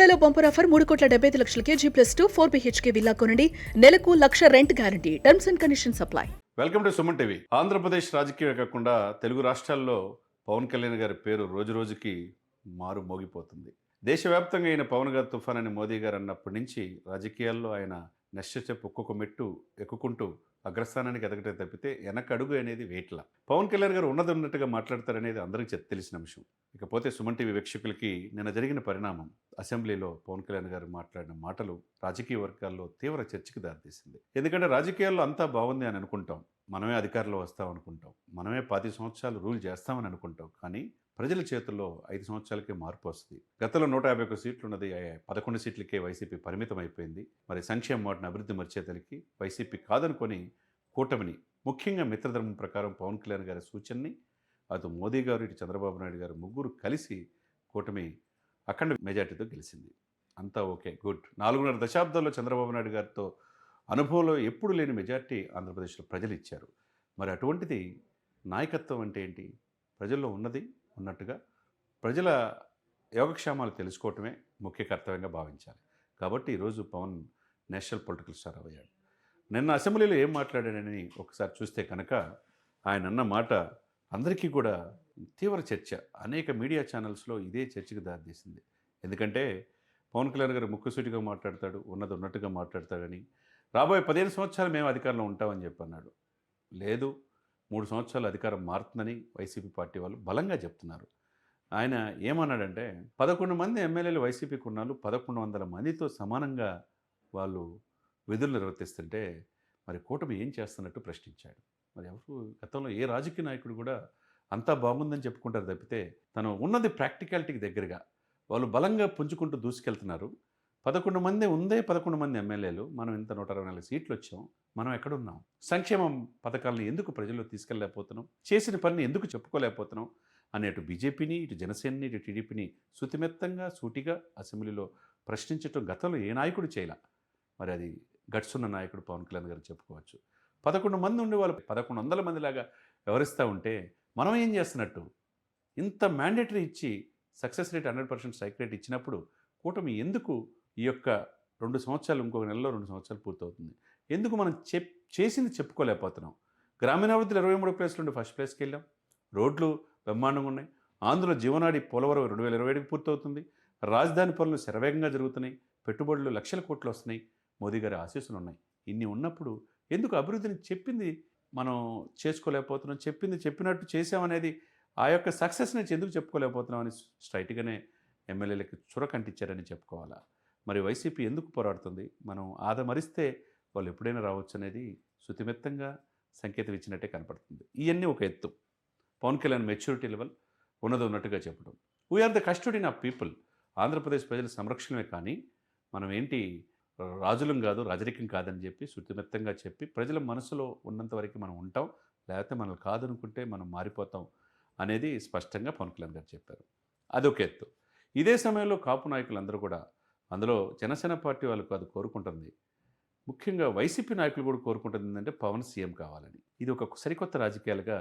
బెల్లంకొండలో bumper offer 3,75,00,000 G+2 4 BHK villa కొనండి. నెలకు 1,00,000 rent guarantee. Terms and conditions apply. Welcome to Suman TV. Andhra Pradesh రాజకీయమే కాకుండా తెలుగు రాష్ట్రాల్లో పవన్ కళ్యాణ్ గారి పేరు రోజు రోజుకి మారు మోగిపోతుంది. దేశవ్యాప్తంగా అయిన పవన్ గారు తుఫాన్ అని మోదీ గారు అన్నప్పటి నుంచి రాజకీయాల్లో ఆయన నెక్స్ట్ స్టెప్ ఒక్కొక్క మెట్టు ఎక్కుకుంటూ అగ్రస్థానానికి ఎదగటం తప్పితే వెనకడుగు అనేది వేట్ల. పవన్ కళ్యాణ్ గారు ఉన్నది ఉన్నట్టుగా మాట్లాడతారనేది అందరికీ తెలిసిన అంశం. ఇకపోతే సుమన్ టీవీ వీక్షకులకి నిన్న జరిగిన పరిణామం, అసెంబ్లీలో పవన్ కళ్యాణ్ గారు మాట్లాడిన మాటలు రాజకీయ వర్గాల్లో తీవ్ర చర్చకు దారితీసింది. ఎందుకంటే రాజకీయాల్లో అంతా బాగుంది అని అనుకుంటాం, మనమే అధికారంలో వస్తాం అనుకుంటాం, మనమే 10 సంవత్సరాలు రూల్ చేస్తామని అనుకుంటాం. కానీ ప్రజల చేతుల్లో 5 సంవత్సరాలకే మార్పు వస్తుంది. గతంలో 151 సీట్లు ఉన్నది 11 సీట్లకే వైసీపీ పరిమితం అయిపోయింది. మరి సంక్షేమ మాటను అభివృద్ధి మర్చేతలకి వైసీపీ కాదనుకొని కూటమిని, ముఖ్యంగా మిత్రధర్మం ప్రకారం పవన్ కళ్యాణ్ గారి సూచనని అటు మోదీ గారు ఇటు చంద్రబాబు నాయుడు గారు ముగ్గురు కలిసి కూటమి అఖండ మెజార్టీతో గెలిచింది. అంతా ఓకే, గుడ్. 4.5 దశాబ్దాల్లో చంద్రబాబు నాయుడు గారితో అనుభవంలో ఎప్పుడు లేని మెజార్టీ ఆంధ్రప్రదేశ్లో ప్రజలు ఇచ్చారు. మరి అటువంటిది నాయకత్వం అంటే ఏంటి? ప్రజల్లో ఉన్నది ఉన్నట్టుగా ప్రజల యోగక్షేమాలు తెలుసుకోవటమే ముఖ్య కర్తవ్యంగా భావించాలి. కాబట్టి ఈరోజు పవన్ నేషనల్ పొలిటికల్ స్టార్ అయ్యాడు. నిన్న అసెంబ్లీలో ఏం మాట్లాడాడని ఒకసారి చూస్తే కనుక ఆయన అన్న మాట అందరికీ కూడా తీవ్ర చర్చ. అనేక మీడియా ఛానల్స్లో ఇదే చర్చకు దారితీసింది. ఎందుకంటే పవన్ కళ్యాణ్ గారు ముక్కుసూటిగా మాట్లాడతాడు, ఉన్నది ఉన్నట్టుగా మాట్లాడతాడని, రాబోయే 15 సంవత్సరాలు మేము అధికారంలో ఉంటామని చెప్పన్నాడు. లేదు, 3 సంవత్సరాలు అధికారం మారుతుందని వైసీపీ పార్టీ వాళ్ళు బలంగా చెప్తున్నారు. ఆయన ఏమన్నాడంటే 11 మంది ఎమ్మెల్యేలు వైసీపీకి ఉన్నారు, 1100 మందితో సమానంగా వాళ్ళు విధులు నిర్వర్తిస్తుంటే మరి కూటమి ఏం చేస్తున్నట్టు ప్రశ్నించాడు. మరి ఎవరు గతంలో ఏ రాజకీయ నాయకుడు కూడా అంతా బాగుందని చెప్పుకుంటారు తప్పితే తను ఉన్నది ప్రాక్టికాలిటీకి దగ్గరగా వాళ్ళు బలంగా పుంజుకుంటూ దూసుకెళ్తున్నారు. 11 మంది ఉందే, 11 మంది ఎమ్మెల్యేలు, మనం ఇంత 124 సీట్లు వచ్చాం, మనం ఎక్కడున్నాం? సంక్షేమం పథకాలను ఎందుకు ప్రజల్లో తీసుకెళ్ళలేకపోతున్నాం? చేసిన పనిని ఎందుకు చెప్పుకోలేకపోతున్నాం అని అటు బీజేపీని, ఇటు జనసేనని, ఇటు టీడీపీని సుతిమెత్తంగా సూటిగా అసెంబ్లీలో ప్రశ్నించడం గతంలో ఏ నాయకుడు చేయాల. మరి అది గట్స్ ఉన్న నాయకుడు పవన్ కళ్యాణ్ గారు చెప్పుకోవచ్చు. 11 మంది ఉండి వాళ్ళు 1100 మందిలాగా వ్యవహరిస్తూ ఉంటే మనం ఏం చేస్తున్నట్టు? ఇంత మ్యాండేటరీ ఇచ్చి సక్సెస్ రేట్ 100% స్ట్రైక్ రేట్ ఇచ్చినప్పుడు కూటమి ఎందుకు ఈ యొక్క 2 సంవత్సరాలు, ఇంకొక నెలలో 2 సంవత్సరాలు పూర్తవుతుంది, ఎందుకు మనం చేసింది చెప్పుకోలేకపోతున్నాం? గ్రామీణాభివృద్ధిలో 23 ప్లేస్లు ఉండి ఫస్ట్ ప్లేస్కి వెళ్ళాం. రోడ్లు బ్రహ్మాండంగా ఉన్నాయి. ఆంధ్రలో జీవనాడి పోలవరం 2027కి పూర్తవుతుంది. రాజధాని పనులు శరవేగంగా జరుగుతున్నాయి. పెట్టుబడులు లక్షల కోట్లు వస్తున్నాయి. మోదీ గారి ఆశీస్సులు ఉన్నాయి. ఇన్ని ఉన్నప్పుడు ఎందుకు అభివృద్ధిని చెప్పింది మనం చేసుకోలేకపోతున్నాం? చెప్పింది చెప్పినట్టు చేసామనేది ఆ యొక్క సక్సెస్ నుంచి ఎందుకు చెప్పుకోలేకపోతున్నాం అని స్ట్రైట్గానే ఎమ్మెల్యేలకి చురకంటించారని చెప్పుకోవాలా. మరి వైసీపీ ఎందుకు పోరాడుతుంది? మనం ఆదమరిస్తే వాళ్ళు ఎప్పుడైనా రావచ్చు అనేది శుతిమెత్తంగా సంకేతం ఇచ్చినట్టే కనపడుతుంది. ఇవన్నీ ఒక ఎత్తు. పవన్ కళ్యాణ్ మెచ్యూరిటీ లెవెల్ ఉన్నది ఉన్నట్టుగా చెప్పడం. We are the custodian of people. Andhra Pradesh ప్రజల సంరక్షణమే కానీ మనం ఏంటి రాజులం కాదు, రాజరికం కాదని చెప్పి శుతిమెత్తంగా చెప్పి ప్రజల మనసులో ఉన్నంత వరకు మనం ఉంటాం, లేకపోతే మనల్ని కాదనుకుంటే మనం మారిపోతాం అనేది స్పష్టంగా పవన్ కళ్యాణ్ గారు చెప్పారు. అదొక ఎత్తు. ఇదే సమయంలో కాపు నాయకులందరూ కూడా, అందులో జనసేన పార్టీ వాళ్ళకు అది కోరుకుంటుంది, ముఖ్యంగా వైసీపీ నాయకులు కూడా కోరుకుంటుంది ఏంటంటే పవన్ సీఎం కావాలని. ఇది ఒక సరికొత్త రాజకీయాలుగా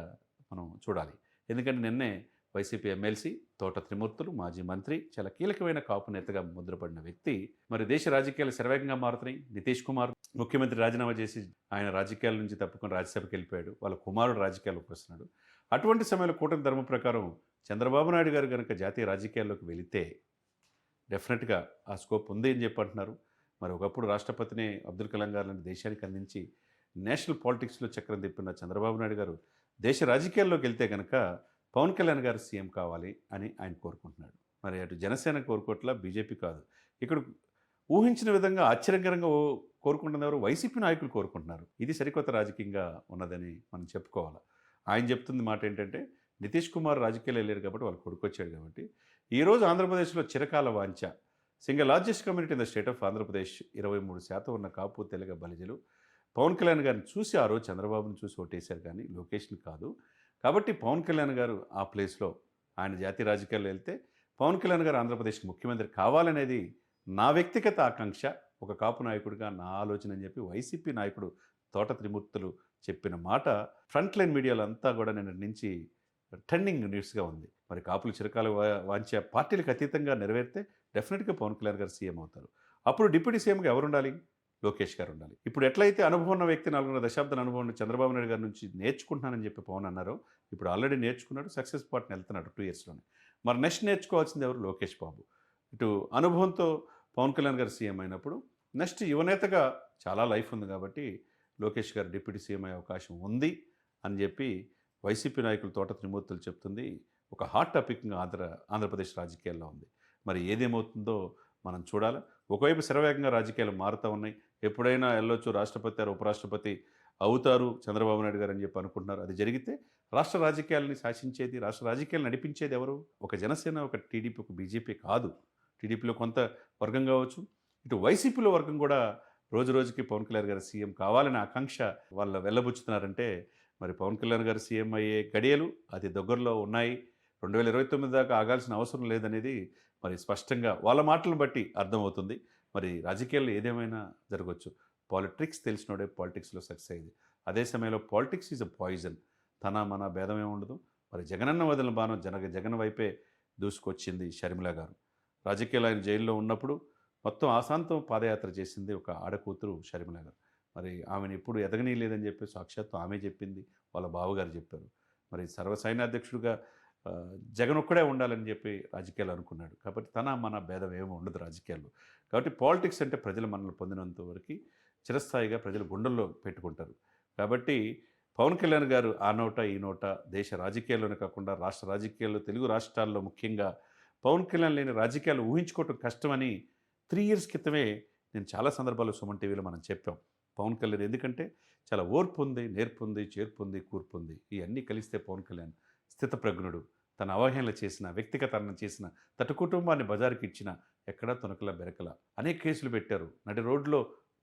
మనం చూడాలి. ఎందుకంటే నిన్నే వైసీపీ ఎమ్మెల్సీ తోట త్రిమూర్తులు, మాజీ మంత్రి, చాలా కీలకమైన కాపు నేతగా ముద్రపడిన వ్యక్తి మరి దేశ రాజకీయాలు శరవేగంగా మారుతున్నాయి. నితీష్ కుమార్ ముఖ్యమంత్రి రాజీనామా చేసి ఆయన రాజకీయాల నుంచి తప్పుకొని రాజ్యసభకి వెళ్ళిపోయాడు. వాళ్ళ కుమారుడు రాజకీయాల్లోకి వస్తున్నాడు. అటువంటి సమయంలో కూటమి ధర్మం ప్రకారం చంద్రబాబు నాయుడు గారు కనుక జాతీయ రాజకీయాల్లోకి వెళితే డెఫినెట్గా ఆ స్కోప్ ఉంది అని చెప్పి అంటున్నారు. మరి ఒకప్పుడు రాష్ట్రపతిని అబ్దుల్ కలాం గారిని దేశానికి అందించి నేషనల్ పాలిటిక్స్లో చక్రం తిప్పిన చంద్రబాబు నాయుడు గారు దేశ రాజకీయాల్లోకి వెళ్తే కనుక పవన్ కళ్యాణ్ గారు సీఎం కావాలి అని ఆయన కోరుకుంటున్నాడు. మరి అటు జనసేన కోరుకోవట్లా, బీజేపీ కాదు. ఇక్కడ ఊహించిన విధంగా ఆశ్చర్యకరంగా కోరుకుంటున్నారు, వైసీపీ నాయకులు కోరుకుంటున్నారు. ఇది సరికొత్త రాజకీయంగా ఉన్నదని మనం చెప్పుకోవాలి. ఆయన చెప్తున్న మాట ఏంటంటే నితీష్ కుమార్ రాజకీయాలు వెళ్ళారు కాబట్టి వాళ్ళు కొడుకొచ్చాడు కాబట్టి ఈరోజు ఆంధ్రప్రదేశ్లో చిరకాల వాంఛ single largest community in the state of Andhra Pradesh 23% ఉన్న కాపు తెలగ బలిజలు పవన్ కళ్యాణ్ గారిని చూసి ఆ రోజు చంద్రబాబుని చూసి ఓటేశారు కానీ లొకేషన్ కాదు. కాబట్టి పవన్ కళ్యాణ్ గారు ఆ ప్లేస్లో ఆయన జాతీయ రాజకీయాల్లో వెళ్తే పవన్ కళ్యాణ్ గారు ఆంధ్రప్రదేశ్కి ముఖ్యమంత్రి కావాలనేది నా వ్యక్తిగత ఆకాంక్ష, ఒక కాపు నాయకుడిగా నా ఆలోచన అని చెప్పి వైసీపీ నాయకుడు తోట త్రిమూర్తులు చెప్పిన మాట ఫ్రంట్ లైన్ మీడియాలో అంతా కూడా నిన్న నుంచి ట్రెండింగ్ న్యూస్గా ఉంది. మరి కాపులు చిరకాల వాంఛ పార్టీలకు అతీతంగా నెరవేరితే డెఫినెట్గా పవన్ కళ్యాణ్ గారు సీఎం అవుతారు. అప్పుడు డిప్యూటీ సీఎంగా ఎవరు ఉండాలి? లోకేష్ గారు ఉండాలి. ఇప్పుడు ఎట్లయితే అనుభవం ఉన్న వ్యక్తి 4.5 దశాబ్దాల అనుభవం ఉన్న చంద్రబాబు నాయుడు గారి నుంచి నేర్చుకుంటున్నానని చెప్పి పవన్ అన్నారో, ఇప్పుడు ఆల్రెడీ నేర్చుకున్నాడు. సక్సెస్ పార్ట్‌ని వెళ్తున్నాడు 2 ఇయర్స్‌లోనే. మరి నెక్స్ట్ నేర్చుకోవాల్సింది ఎవరు? లోకేష్ బాబు. ఇటు అనుభవంతో పవన్ కళ్యాణ్ గారు సీఎం అయినప్పుడు నెక్స్ట్ యువనేతగా చాలా లైఫ్ ఉంది కాబట్టి లోకేష్ గారు డిప్యూటీ సీఎం అయ్యే అవకాశం ఉంది అని చెప్పి వైసీపీ నాయకులు తోట త్రిమూర్తులు చెప్తుంది. ఒక హాట్ టాపిక్‌గా ఆంధ్రప్రదేశ్ రాజకీయాల్లో ఉంది. మరి ఏదేమవుతుందో మనం చూడాలి. ఒకవైపు శరవేగంగా రాజకీయాలు మారుతూ ఉన్నాయి. ఎప్పుడైనా వెళ్ళొచ్చు రాష్ట్రపతి ఆర్ ఉపరాష్ట్రపతి అవుతారు చంద్రబాబు నాయుడు గారు అని చెప్పి అనుకుంటున్నారు. అది జరిగితే రాష్ట్ర రాజకీయాలని శాసించేది, రాష్ట్ర రాజకీయాలు నడిపించేది ఎవరు? ఒక జనసేన, ఒక టీడీపీ, ఒక బీజేపీ కాదు. టీడీపీలో కొంత వర్గం కావచ్చు. ఇటు వైసీపీలో వర్గం కూడా రోజు రోజుకి పవన్ కళ్యాణ్ గారు సీఎం కావాలనే ఆకాంక్ష వాళ్ళు వెళ్ళబుచ్చుతున్నారంటే మరి పవన్ కళ్యాణ్ గారు సీఎం అయ్యే గడియలు అతి దగ్గరలో ఉన్నాయి. 2029 దాకా ఆగాల్సిన అవసరం లేదనేది మరి స్పష్టంగా వాళ్ళ మాటలను బట్టి అర్థమవుతుంది. మరి రాజకీయాల్లో ఏదేమైనా జరగవచ్చు. పాలిటిక్స్ తెలిసినోడే పాలిటిక్స్‌లో సక్సెస్ అయ్యేది. అదే సమయంలో పాలిటిక్స్ ఈజ్ ఎ పాయిజన్. తన మన భేదం ఏమి ఉండదు. మరి జగనన్న వదిలిన బాణం జగన్ వైపే దూసుకొచ్చింది షర్మిల గారు. రాజకీయాలు ఆయన జైల్లో ఉన్నప్పుడు మొత్తం ఆశాంతం పాదయాత్ర చేసింది ఒక ఆడకూతురు షర్మిల గారు. మరి ఆమెను ఎప్పుడు ఎదగనీయలేదని చెప్పి సాక్షాత్తు ఆమె చెప్పింది. వాళ్ళ బావగారు చెప్పారు. మరి సర్వసైన్యాధ్యక్షుడిగా జగన్ ఒక్కడే ఉండాలని చెప్పి రాజకీయాలు అనుకున్నాడు. కాబట్టి తన మన భేదం ఏమి ఉండదు రాజకీయాల్లో. కాబట్టి పాలిటిక్స్ అంటే ప్రజలు మనల్ని పొందినంత వరకు చిరస్థాయిగా ప్రజలు గుండెల్లో పెట్టుకుంటారు. కాబట్టి పవన్ కళ్యాణ్ గారు ఆ నోట ఈ నోట దేశ రాజకీయాల్లోనే కాకుండా రాష్ట్ర రాజకీయాల్లో తెలుగు రాష్ట్రాల్లో ముఖ్యంగా పవన్ కళ్యాణ్ లేని రాజకీయాలు ఊహించుకోవటం కష్టమని 3 ఇయర్స్ క్రితమే నేను చాలా సందర్భాల్లో సుమన్ టీవీలో మనం చెప్పాం. పవన్ కళ్యాణ్ ఎందుకంటే చాలా ఓర్పు ఉంది, నేర్పు ఉంది, చేర్పు ఉంది, కూర్పు ఉంది. ఇవన్నీ కలిస్తే పవన్ కళ్యాణ్ స్థితప్రజ్ఞుడు. తన అవహేళన చేసిన, వ్యక్తిగతనం చేసిన, తన కుటుంబాన్ని బజారుకి ఇచ్చిన ఎక్కడా తొనకల బెరకల అనేక కేసులు పెట్టారు.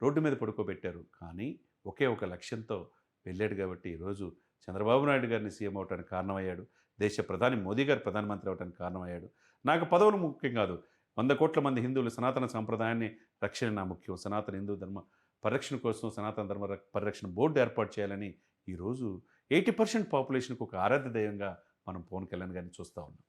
రోడ్డు మీద పడుకోబెట్టారు. కానీ ఒకే ఒక లక్ష్యంతో వెళ్ళాడు కాబట్టి ఈరోజు చంద్రబాబు నాయుడు గారిని సీఎం అవడానికి కారణమయ్యాడు. దేశ ప్రధాని మోదీ గారు ప్రధానమంత్రి అవడానికి కారణమయ్యాడు. నాకు పదవులు ముఖ్యం కాదు. 100 కోట్ల మంది హిందువులు సనాతన సంప్రదాయాన్ని రక్షణ నా ముఖ్యం. సనాతన హిందూ ధర్మ పరిరక్షణ కోసం సనాతన ధర్మ పరిరక్షణ బోర్డు ఏర్పాటు చేయాలని ఈరోజు 80% పాపులేషన్కి ఒక ఆరాధ్య దైవంగా మనం పవన్ కళ్యాణ్ గారిని చూస్తూ ఉన్నాం.